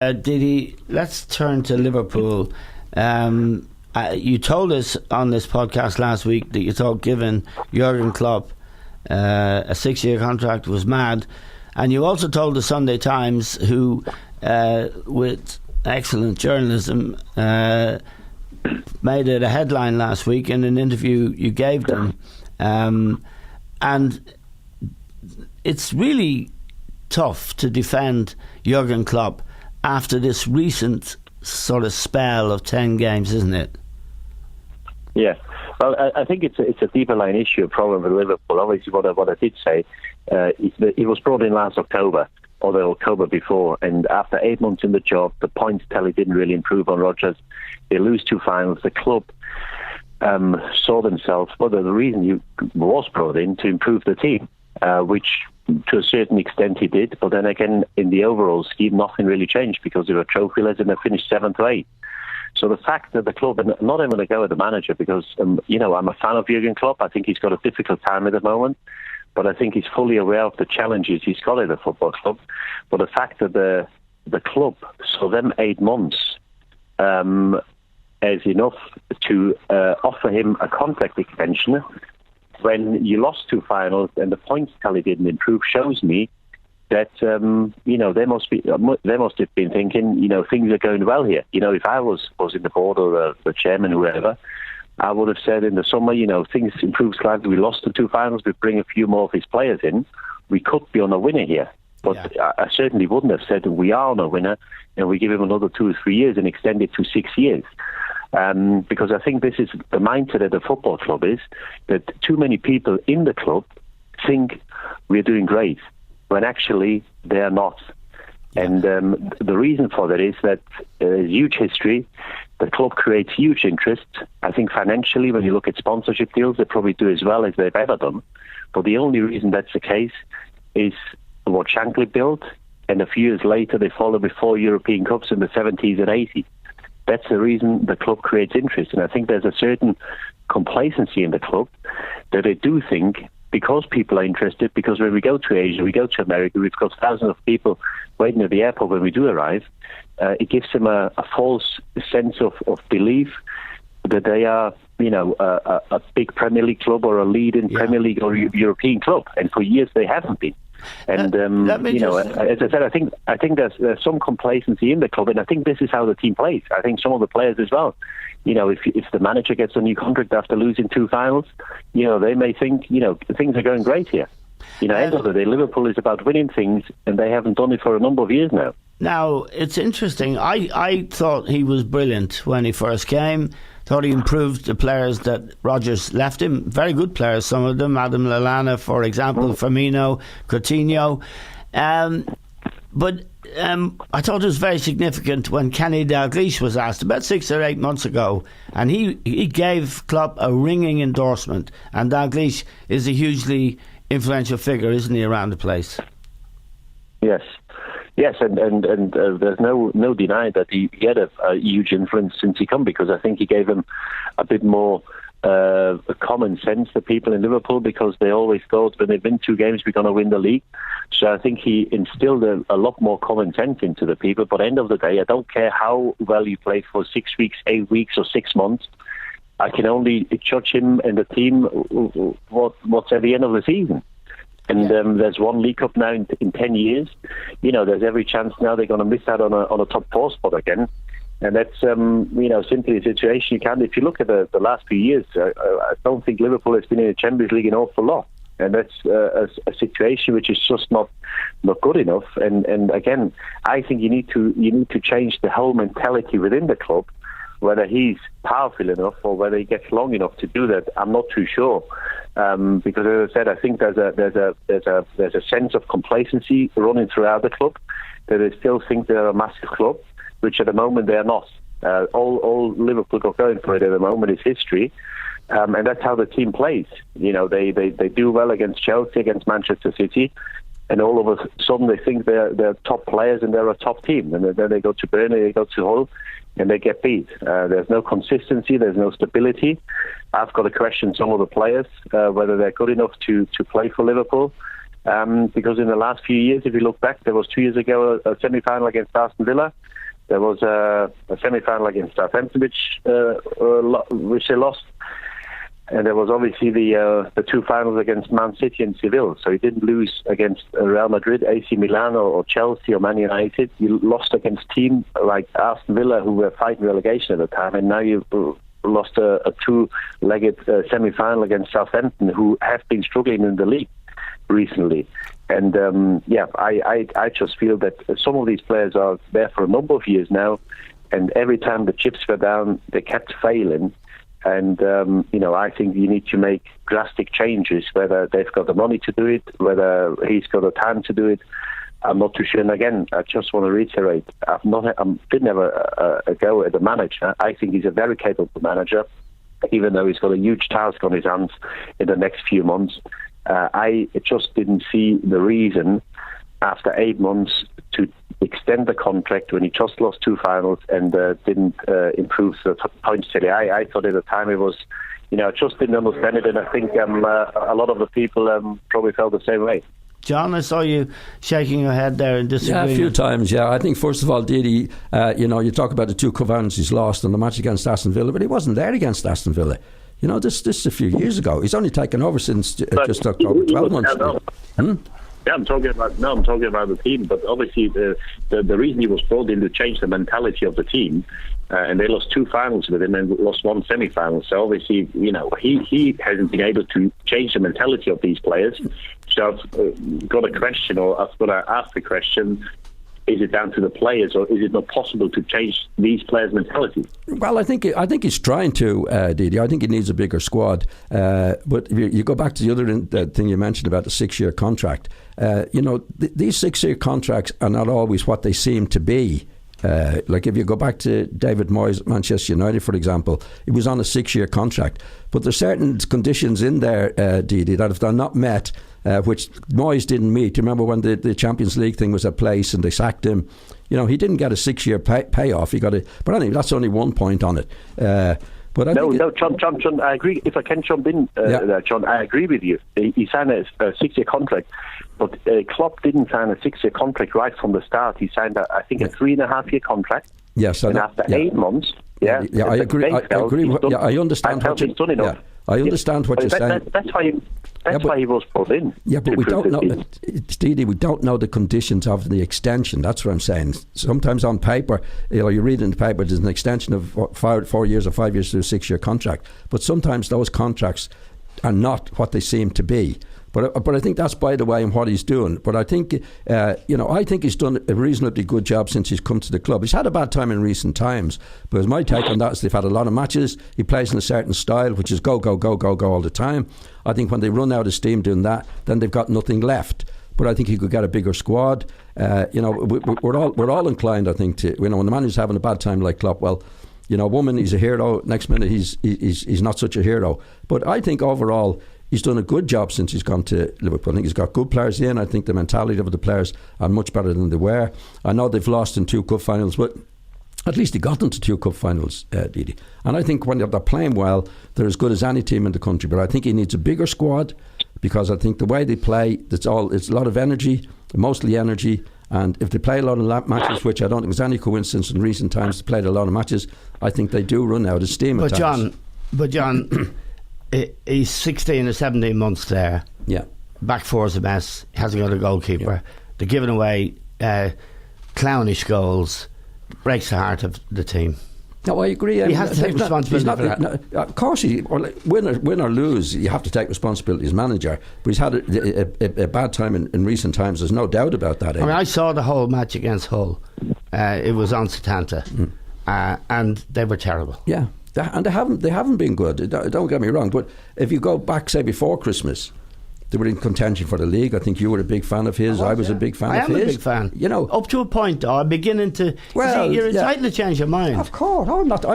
Didi, let's turn to Liverpool. You told us on this podcast last week that you thought giving Jurgen Klopp a 6-year contract was mad, and you also told the Sunday Times, who with excellent journalism made it a headline last week in an interview you gave them, and it's really tough to defend Jurgen Klopp after this recent sort of spell of 10 games, isn't it? Yeah. Well, I think it's a deeper line issue, a problem with Liverpool. Obviously, what I did say, he was brought in last October, or the October before, and after 8 months in the job, the points tally didn't really improve on Rodgers. They lose 2 finals. The club saw themselves, well, the reason he was brought in to improve the team, which to a certain extent he did, but then again, in the overall scheme, nothing really changed because they were trophyless and they finished 7th or 8th. So the fact that the club, and not even going to go at the manager because, I'm a fan of Jurgen Klopp. I think he's got a difficult time at the moment, but I think he's fully aware of the challenges he's got at the football club. But the fact that the club saw them 8 months as enough to offer him a contract extension when you lost 2 finals and the points tally didn't improve shows me that they must have been thinking things are going well here. If I was in the board or the chairman or whoever, I would have said in the summer things improved slightly. We lost the 2 finals. We bring a few more of his players in. We could be on a winner here, but yeah. I certainly wouldn't have said we are on a winner and we give him another 2 or 3 years and extend it to 6 years. Because I think this is the mindset of the football club is that too many people in the club think we're doing great when actually they're not. Yeah. And the reason for that is that huge history. The club creates huge interest. I think financially, when you look at sponsorship deals, they probably do as well as they've ever done. But the only reason that's the case is what Shankly built, and a few years later they followed with 4 European Cups in the 70s and 80s. That's the reason the club creates interest. And I think there's a certain complacency in the club that they do think because people are interested, because when we go to Asia, we go to America, we've got thousands of people waiting at the airport when we do arrive, it gives them a false sense of belief that they are, a big Premier League club or a leading Premier League or European club. And for years they haven't been. And as I said, I think there's some complacency in the club, and I think this is how the team plays. I think some of the players as well. If the manager gets a new contract after losing 2 finals, they may think things are going great here. End of the day, Liverpool is about winning things, and they haven't done it for a number of years now. Now it's interesting. I thought he was brilliant when he first came. Thought he improved the players that Rodgers left him. Very good players, some of them. Adam Lallana, for example, Firmino, Coutinho. But I thought it was very significant when Kenny Dalglish was asked about 6 or 8 months ago, and he gave Klopp a ringing endorsement. And Dalglish is a hugely influential figure, isn't he, around the place? Yes, and there's no denying that he had a huge influence since he come, because I think he gave him a bit more common sense to people in Liverpool, because they always thought when they win 2 games we're going to win the league. So I think he instilled a lot more common sense into the people. But at the end of the day, I don't care how well you play for 6 weeks, 8 weeks or 6 months. I can only judge him and the team what's at the end of the season. And there's 1 League Cup now in 10 years. There's every chance now they're going to miss out on a top 4 spot again. And that's, simply a situation you can't. If you look at the last few years, I don't think Liverpool has been in the Champions League an awful lot. And that's a situation which is just not good enough. And again, I think you need to change the whole mentality within the club. Whether he's powerful enough or whether he gets long enough to do that, I'm not too sure. Because as I said, I think there's a sense of complacency running throughout the club. That they still think they're a massive club, which at the moment they are not. All Liverpool got going for it at the moment is history, and that's how the team plays. They do well against Chelsea, against Manchester City, and all of a sudden they think they're top players and they're a top team, and then they go to Burnley, they go to Hull, and they get beat. There's no consistency, there's no stability. I've got to question some of the players, whether they're good enough to play for Liverpool. Because in the last few years, if you look back, there was 2 years ago a semi-final against Aston Villa. There was a semi-final against Southampton, which they lost. And there was obviously the two finals against Man City and Seville. So he didn't lose against Real Madrid, AC Milan, or Chelsea or Man United. You lost against teams like Aston Villa, who were fighting relegation at the time, and now you've lost a two-legged semi-final against Southampton, who have been struggling in the league recently. And I just feel that some of these players are there for a number of years now, and every time the chips were down, they kept failing. And, I think you need to make drastic changes, whether they've got the money to do it, whether he's got the time to do it. I'm not too sure. And again, I just want to reiterate, I didn't have a go at the manager. I think he's a very capable manager, even though he's got a huge task on his hands in the next few months. I just didn't see the reason after 8 months to extend the contract when he just lost two finals and didn't improve the points today. I thought at the time it was, I just didn't understand it, and I think a lot of the people probably felt the same way. John, I saw you shaking your head there and disagreeing. Yeah, a few times, yeah. I think, first of all, Didi, you talk about the two cup finals he's lost and the match against Aston Villa, but he wasn't there against Aston Villa. This is a few years ago. He's only taken over since just October, 12 months ago. Yeah, I'm talking about the team, but obviously the reason he was brought in to change the mentality of the team, and they lost two finals with him and lost one semi-final. So obviously, he hasn't been able to change the mentality of these players. So I've got a question, or I've got to ask the question: is it down to the players, or is it not possible to change these players' mentality? Well, I think he's trying to, Didi. I think he needs a bigger squad. But if you go back to the other thing you mentioned about the 6-year contract. These 6-year contracts are not always what they seem to be. Like if you go back to David Moyes at Manchester United, for example, he was on a 6-year contract. But there's certain conditions in there, Didi, that if they're not met, which Moyes didn't meet. You remember when the Champions League thing was at place and they sacked him? He didn't get a 6-year payoff. He got it. But anyway, that's only 1 point on it. John, I agree. If I can jump in, John, I agree with you. He signed a 6-year contract, but Klopp didn't sign a 6-year contract right from the start. He signed, a 3.5-year contract. Yes, and after 8 months, I agree. I understand what you're done enough. I understand what you're saying. That's why he was brought in. Yeah, but we don't know, Didi, we don't know the conditions of the extension. That's what I'm saying. Sometimes on paper, you read in the paper, there's an extension of 4 years or 5 years to a 6-year contract. But sometimes those contracts are not what they seem to be. But I think that's by the way in what he's doing. But I think I think he's done a reasonably good job since he's come to the club. He's had a bad time in recent times, because my take on that is they've had a lot of matches. He plays in a certain style, which is go, go, go, go, go all the time. I think when they run out of steam doing that, then they've got nothing left. But I think he could get a bigger squad. We're all inclined, I think, to when the man who's having a bad time like Klopp, well, one minute he's a hero, next minute he's not such a hero. But I think overall, he's done a good job since he's gone to Liverpool. I think he's got good players in. I think the mentality of the players are much better than they were. I know they've lost in 2 cup finals, but at least he got them to 2 cup finals, Didi. And I think when they're playing well, they're as good as any team in the country. But I think he needs a bigger squad, because I think the way they play, it's a lot of energy, mostly energy. And if they play a lot of matches, which I don't think there's any coincidence in recent times, they played a lot of matches, I think they do run out of steam at times. But John, he's 16 or 17 months there. Yeah. Back four's a mess. He hasn't got a goalkeeper. Yeah. They're giving away clownish goals. Breaks the heart of the team. No, I agree. He has to take responsibility for that. Of course, win or lose, you have to take responsibility as manager. But he's had a bad time in recent times. There's no doubt about that. I saw the whole match against Hull. It was on Setanta, and they were terrible. Yeah, and they haven't been good. Don't get me wrong. But if you go back, say, before Christmas, they were in contention for the league. I think you were a big fan of his. I was a big fan of his. I am a big fan. Up to a point, though, I'm beginning to. Well, you're entitled to change your mind. Of course, I'm not.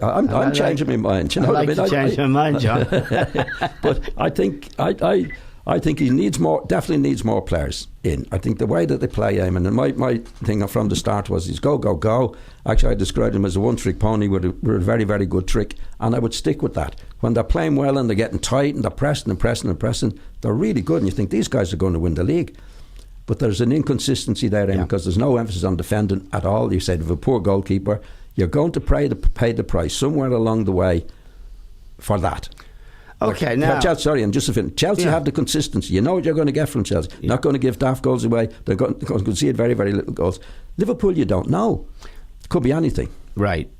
I'm changing my mind. I like to change my mind, John. But I think I think he definitely needs more players in. I think the way that they play him, and my thing from the start was he's go, go, go. Actually, I described him as a one-trick pony with a very, very good trick, and I would stick with that. When they're playing well and they're getting tight and they're pressing and pressing and pressing, they're really good, and you think these guys are going to win the league. But there's an inconsistency there because there's no emphasis on defending at all. You said if a poor goalkeeper, you're going to pay the price somewhere along the way for that. Okay, now Chelsea, and just to finish, Chelsea have the consistency. You know what you're going to get from Chelsea. Not going to give daft goals away. They're going to concede very, very little goals. Liverpool, you don't know. Could be anything. Right.